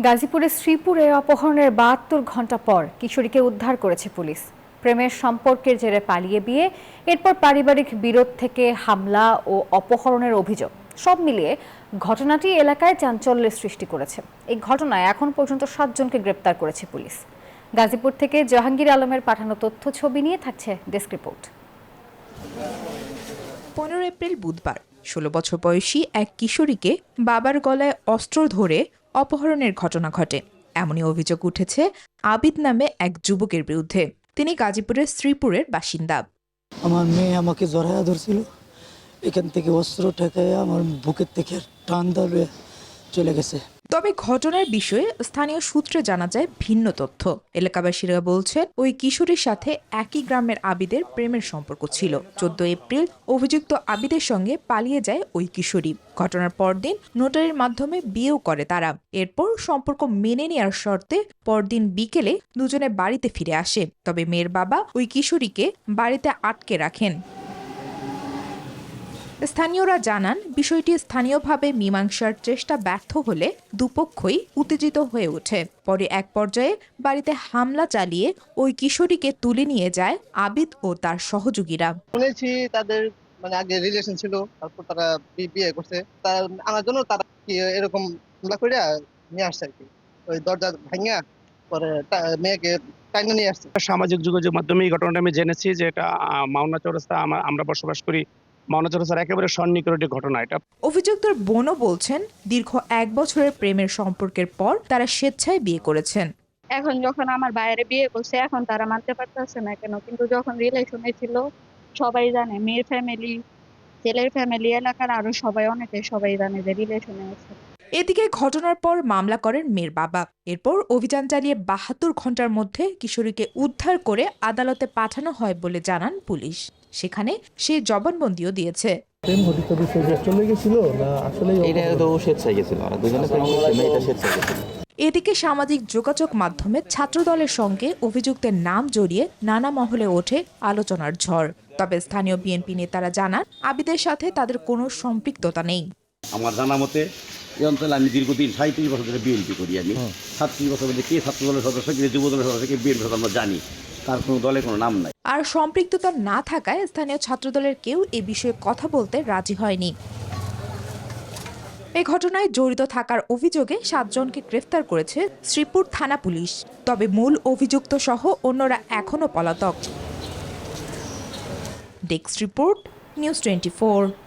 গাজীপুরের শ্রীপুরে অপহরণের ৭২ ঘণ্টা পর কিশোরীকে উদ্ধার করেছে পুলিশ। প্রেমের সম্পর্কের জেরে পালিয়ে বিয়ে, এরপর পারিবারিক বিরোধ থেকে হামলা ও অপহরণের অভিযোগ, সব মিলিয়ে ঘটনাটি এলাকায় চাঞ্চল্যের সৃষ্টি করেছে। এই ঘটনায় এখন পর্যন্ত ৭ জনকে গ্রেপ্তার করেছে পুলিশ। গাজীপুর থেকে জাহাঙ্গীর আলমের পাঠানো তথ্য ছবি নিয়ে থাকছে ডেস্ক রিপোর্ট। ১৫ এপ্রিল বুধবার ১৬ বছর বয়সী এক কিশোরীকে বাবার গলায় অস্ত্র ধরে অপহরণের ঘটনা ঘটে। এমনই অভিযোগ উঠেছে আবিদ নামে এক যুবকের বিরুদ্ধে। তিনি গাজীপুরের শ্রীপুরের বাসিন্দা। আমার মেয়ে আমাকে জড়াইয়া ধরছিল, এখান থেকে অস্ত্র ঠেকাইয়া আমার বুকের থেকে টান ধরে চলে গেছে। তবে ঘটনার বিষয়ে স্থানীয় সূত্রে জানা যায় ভিন্ন তথ্য। এলাকাবাসীরা বলছেন ওই কিশোরীর সাথে একই গ্রামের আবিদের প্রেমের সম্পর্ক ছিল। ১৪ এপ্রিল অভিযুক্ত আবিদের সঙ্গে পালিয়ে যায় ওই কিশোরী। ঘটনার পরদিন নোটারির মাধ্যমে বিয়েও করে তারা। এরপর সম্পর্ক মেনে নেওয়ার শর্তে পরদিন বিকেলে দুজনে বাড়িতে ফিরে আসে। তবে মেয়ের বাবা ওই কিশোরীকে বাড়িতে আটকে রাখেন। স্থানীয়রা জানান, বিষয়টি স্থানীয়ভাবে মীমাংসার চেষ্টা ব্যর্থ হলে দুপক্ষই উত্তেজিত হয়ে ওঠে। পরে এক পর্যায়ে বাড়িতে হামলা চালিয়ে ওই কিশোরীকে তুলে নিয়ে যায় আবিদ ও তার সহযোগীরা। শুনেছি তাদের আগে রিলেশন ছিল, তারপর তারা বিয়ে করছে। তার আমার জন্য তারা কি এরকম হামলা করে নিয়ে আসছে আর কি, ওই দরজা ভাঙিয়া পরে মেয়েকে টাইনা নিয়ে আসছে। সামাজিক যোগাযোগ মাধ্যমে এই ঘটনাটা আমি জেনেছি যে এটা মাওনা চৌরাস্তা, আমরা বসবাস করি মাওনা চৌরাস্তার একেবারে সন্নিকটে ঘটনা এটা। অভিযুক্তর বোনও বলছেন, দীর্ঘ ১ বছরের প্রেমের সম্পর্কের পর তারা স্বেচ্ছায় বিয়ে করেছেন। এখন যখন আমার বাইরে বিয়ে করছে, এখন তারা মানতে পারতেছে না কেন, কিন্তু যখন রিলেশনে ছিল সবাই জানে, মেয়ের ফ্যামিলি, ছেলের ফ্যামিলি, এলাকার আরো সবাই জানে যে রিলেশনে আছে। এদিকে ঘটনার পর মামলা করেন মেয়ের বাবা। এরপর অভিযান চালিয়ে ৭২ ঘন্টার মধ্যে কিশোরীকে উদ্ধার করে আদালতে পাঠানো হয় বলে জানান পুলিশ। সেখানে সে জবানবন্দিও দিয়েছে। এদিকে সামাজিক যোগাযোগ মাধ্যমে ছাত্রদলের সঙ্গে অভিযুক্তের নাম জড়িয়ে নানা মহলে ওঠে আলোচনার ঝড়। তবে স্থানীয় বিএনপি নেতারা জানান, আবিদের সাথে তাদের কোনো সম্পৃক্ততা নেই। আমার জানা মতে এই অঞ্চলে আমি দীর্ঘদিন ৩৭ বছর ধরে বিএনপি করি। আমি ৩৭ বছর ধরে কে ছাত্র দলের সদস্য, কে যুব দলের সদস্য, কে বিএনপি আমরা জানি, তার কোনো দলের কোনো নাম নাই। আর সম্পৃক্ততা না থাকায় স্থানীয় ছাত্রদলের কেউ এ বিষয়ে কথা বলতে রাজি হয়নি। এই ঘটনায় জড়িত থাকার অভিযোগে ৭ জনকে গ্রেফতার করেছে শ্রীপুর থানা পুলিশ। তবে মূল অভিযুক্ত সহ অন্যরা এখনও পলাতক। Desk report, news 24।